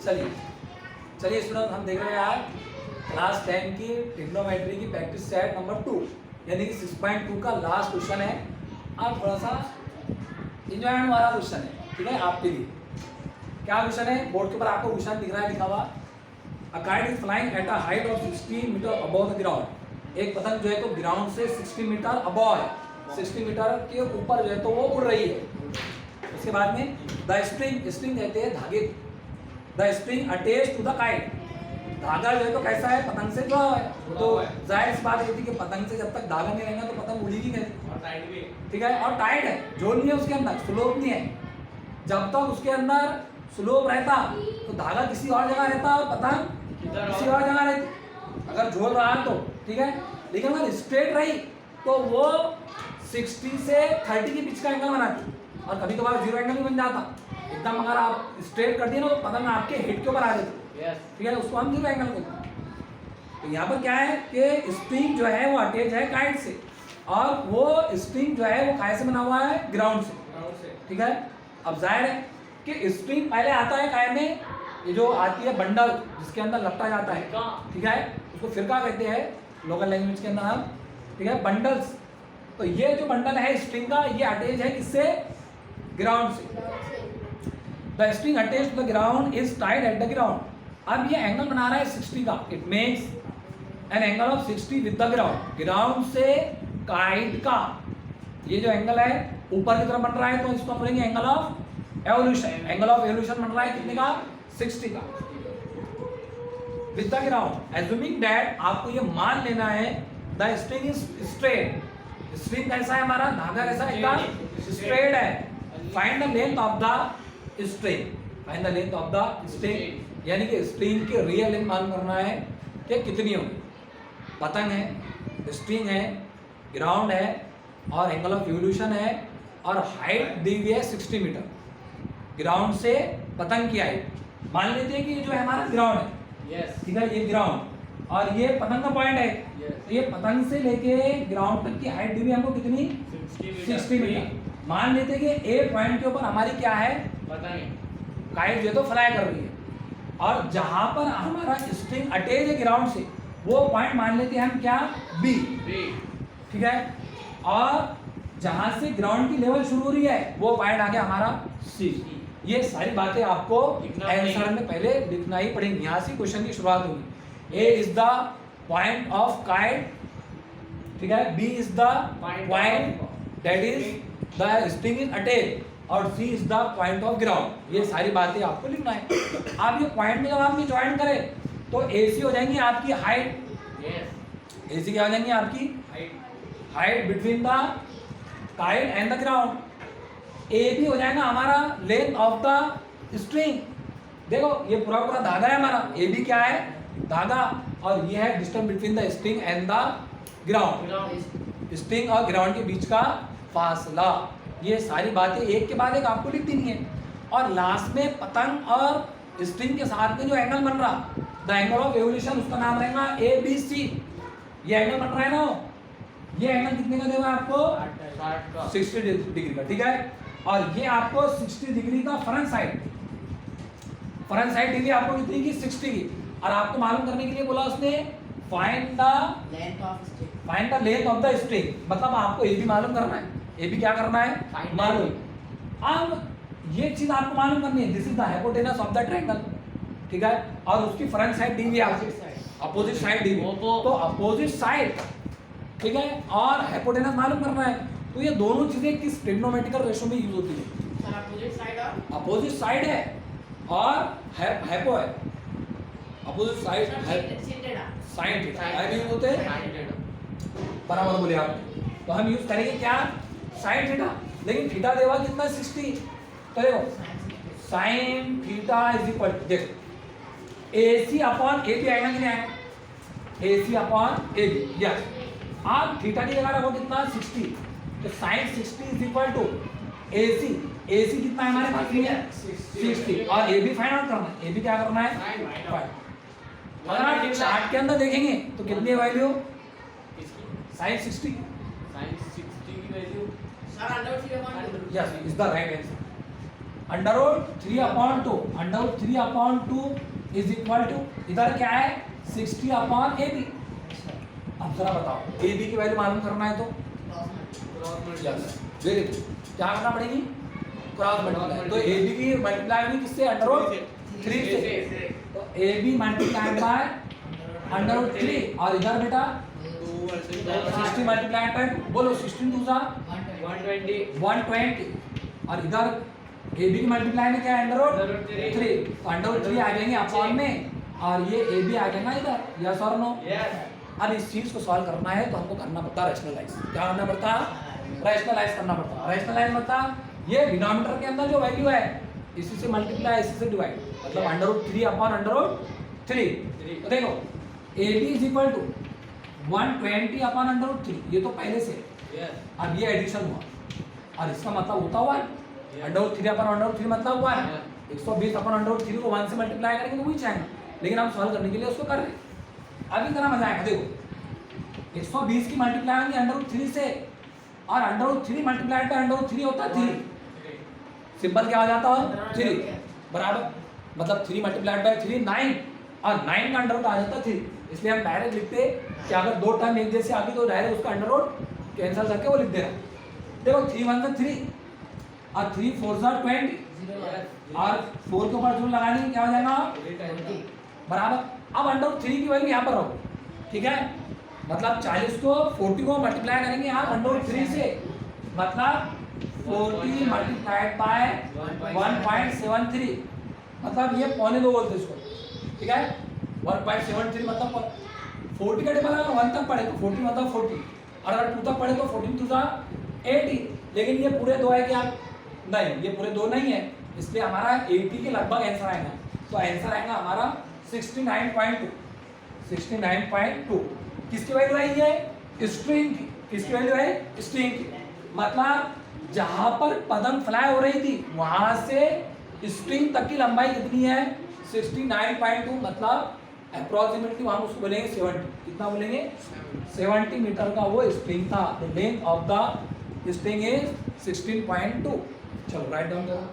चलिए चलिए स्टूडेंट, हम देख रहे हैं आज क्लास 10 की ट्रिग्नोमेट्री की प्रैक्टिस सेट नंबर 2 यानी कि 6.2 का लास्ट क्वेश्चन है। अब थोड़ा सा इंजॉयमेंट वाला क्वेश्चन है, ठीक है आपके लिए। क्या क्वेश्चन है? बोर्ड के ऊपर आपको क्वेश्चन दिख रहा है लिखा हुआ, a kite is flying at a height of 60 metre above the ground. एक पतंग जो है तो ग्राउंड से 60 मीटर अबव है, 60 मीटर के ऊपर जो है तो वो उड़ रही है। उसके बाद में द स्ट्रिंग कहते हैं धागे, the string attach to the kite. धागा जो है तो कैसा है? पतंग से जुड़ा हुआ है। तो जाहिर सी बात ये थी कि पतंग से जब तक धागा नहीं रहेगा तो पतंग उड़ेगी कैसे, ठीक है। और टाइट है, जोड़ नहीं है उसके अंदर, स्लोप नहीं है। जब तक उसके अंदर स्लोप रहता तो धागा किसी और जगह रहता और पतंग किसी और जगह रहती, अगर झोल रहा तो ठीक है। लेकिन अगर स्ट्रेट रही तो वो 60 से 30 के बीच का एंगल बनाती, और कभी कभार 0 एंगल भी बन जाता एकदम। अगर आप स्ट्रेट कर दिए ना तो पतंग आपके हेड के ऊपर आ जाती, ठीक है, उसको हम 0 एंगल कहते हैं। तो यहाँ पर क्या है कि स्ट्रिंग जो है वो अटैच है काइट से, और वो स्ट्रिंग जो है वो काय से बना हुआ है? ग्राउंड से, ठीक है। अब जाहिर है कि स्ट्रिंग पहले आता है काय में, ये जो आती है बंडल जिसके अंदर लपटा जाता है, ठीक है, उसको फिरका कहते हैं लोकल लैंग्वेज के अंदर हम, ठीक है, बंडल्स। तो ये जो बंडल है स्ट्रिंग का, ये अटैच है किससे? ग्राउंड से। The string attach to the ground is tied at the ground. अब ये एंगल बना रहा है 60 का, it makes an angle of 60 with the ground. Ground से काइट का ये जो एंगल है ऊपर की तरफ बन रहा है, तो इसको हम बोलेंगे angle of evolution. Angle of evolution बन रहा है कितने का? 60 का with the ground. Assuming that, आपको ये मान लेना है the string is straight. String कैसा है हमारा? धागा कैसा है? एकदम स्ट्रेट है। Find the length of the string, find the length of the string, यानी कि स्ट्रिंग की रियल लेंथ मालूम करना है कि कितनी होगी। पतंग है, स्ट्रिंग है, ग्राउंड है, और एंगल ऑफ एवोल्यूशन है, और हाइट दी हुई है 60 मीटर। ग्राउंड से पतंग की हाइट मान लेते हैं कि ये जो है हमारा ग्राउंड है, ठीक है, ये ग्राउंड, और ये पतंग का पॉइंट है। तो ये पतंग से लेके ग्राउंड तक की हाइट दी हुई हमको कितनी? 60 मीटर। मान लेते हैं कि ए पॉइंट के ऊपर हमारी क्या है? काइट जो है तो फ्लाई कर रही है, और जहां पर हमारा स्ट्रिंग अटैच है ग्राउंड से, वो पॉइंट मान लेते हैं हम क्या? बी, ठीक है। और जहां से ग्राउंड की लेवल शुरू हो रही है वो पॉइंट आ गया हमारा सी। ये सारी बातें आपको आंसर में पहले लिखना ही पड़ेंगी, यहाँ से क्वेश्चन की शुरुआत होगी। A is the point of kite, ठीक है, B is the point that is the string is attach, और C is the point of ground. ये सारी बातें आपको लिखना है। आप ये पॉइंट में जब आप ये ज्वाइन करें तो ए सी हो जाएंगी आपकी हाइट, ए सी क्या हो जाएंगी? आपकी height between the kite and the ground. A भी हो जाएगा हमारा लेंथ ऑफ द स्ट्रिंग। देखो ये पूरा पूरा धागा है हमारा, ए भी क्या है? धागा, और ये है distance between the string and the ground, string और ग्राउंड के बीच का फासला। ये सारी बातें एक के बाद एक आपको लिख देनी है। और लास्ट में पतंग और स्ट्रिंग के साथ में जो एंगल बन रहा, द एंगल ऑफ एवोल्यूशन, उसका नाम रहेगा ए बी सी। ये एंगल बन रहा है ना, ये एंगल कितने का देगा आपको? 60 डिग्री का, ठीक है। और ये आपको 60 डिग्री का फ्रंट साइड डिग्री आपको कितनी की? 60 की। और आपको मालूम करने के लिए बोला उसने find the length of the string, मतलब आपको ये भी मालूम करना है, ये भी क्या करना है? मालूम। अब ये चीज आपको मालूम करनी है, this is the hypotenuse of the triangle, ठीक है, और उसकी फ्रंट साइड दी हुई है, अपोजिट साइड दी हुई, तो अपोजिट साइड, ठीक है, और हाइपोटेनस मालूम करना है। तो ये दोनों चीजें किस ट्रिग्नोमेट्रिकल रेशो में यूज होती है? अपोजिट साइड है और हाइपो है। Opposite side sine theta use होते हैं, बराबर बोले आप। तो हम यूज करेंगे क्या? Sine theta. लेकिन थीटा देवा कितना? 60। तो देखो sine theta is equal to, देखो AC अपॉन AB आएगा कि नहीं आएगा? AC upon AB, yes. आप थीटा की जगह रखो कितना? 60। तो sine 60 is equal to AC कितना है हमारे पास? 60, और AB फाइंड आउट करना है। AB क्या करना है? फाइंड। अगर आप चार्ट के अंदर देखेंगे तो कितनी वैल्यू? साइन 60 की value, yes, is the right answer. √3/2 √3/2 is equal to इधर क्या है 60/AB। अब जरा बताओ AB की वैल्यू मालूम करना है तो वेरी गुड, क्या करना पड़ेगी क्रॉस मल्टीप्लाई। तो AB की मल्टीप्लाई होगी किससे √3 से, तो AB मल्टीप्लाइड बाय √3 और इधर बेटा 60 मल्टीप्लाइड बाय बोलो 16 2 सा 120 और इधर AB की मल्टीप्लाई में क्या है √3 तो √3 आ जाएंगे अपॉन में और ये AB आ जाएगा इधर, यस और नो। अब इस चीज को सॉल्व करना है तो हमको करना पड़ता है रैशनलाइज। क्या करना पड़ता है रैशनलाइज करना पड़ता है। रैशनलाइज मतलब ये डिनोमिनेटर के अंदर जो वैल्यू है इसी से मल्टीप्लाई इसी से डिवाइड, मतलब √3/√3। तो देखो AB इज इक्वल टू 120/√3, ये तो पहले से है। अब ये एडिशन हुआ और इसका मतलब होता 1 √3/√3 मतलब 1 120/√3 को 1 से मल्टीप्लाई करेंगे तो वही जाएगा, लेकिन हम सॉल्व करने के लिए उसको कर रहे हैं। अभी इतना मजा आएगा। देखो 120 की मल्टीप्लाई होगी √3 से और √3 मल्टीप्लाइड बाय √3 होता है 3। सिंपल क्या हो जाता है 3 बराबर, मतलब 3 मल्टीप्लाइड बाय 3 9 और 9 का अंडर रूट आ जाता है 3। इसलिए हम डायरेक्ट लिखते कि अगर दो टर्म एक जैसे आगे तो डायरेक्ट उसका अंडर रूट कैंसिल करके वो लिख देना। देखो 3 1 3 और 3 4 20 और 4 के ऊपर जो लगाने क्या हो जाएगा बराबर। अब √3 की वैल्यू यहाँ पर रखो, ठीक है, मतलब 40 को 40 को मल्टीप्लाई करेंगे आप √3 से, मतलब 40 मल्टीप्लाइड बाय 1.73, मतलब ये 2.25 बोलते इसको, ठीक है। 1.73 मतलब 40 का टेबल अगर 1 तक पढ़े तो 40 मतलब 40 और अगर 2 तक पढ़े तो 14 2 80, लेकिन ये पूरे 2 है क्या नहीं, ये पूरे 2 नहीं है, इसलिए हमारा 80 के लगभग आंसर आएगा। तो आंसर आएगा हमारा 69.2। किसकी वैल्यू आई है स्ट्रिंग की, किसकी वैल्यू है स्ट्रिंग की, मतलब जहां पर पदम फ्लाई हो रही थी वहां से स्ट्रिंग तक की लंबाई कितनी है 69.2, मतलब अप्रोक्सीमेटली हम उसको बोलेंगे 70। कितना बोलेंगे 70 मीटर का वो स्ट्रिंग था। The length of the string is 16.2। चलो राइट डाउन करो।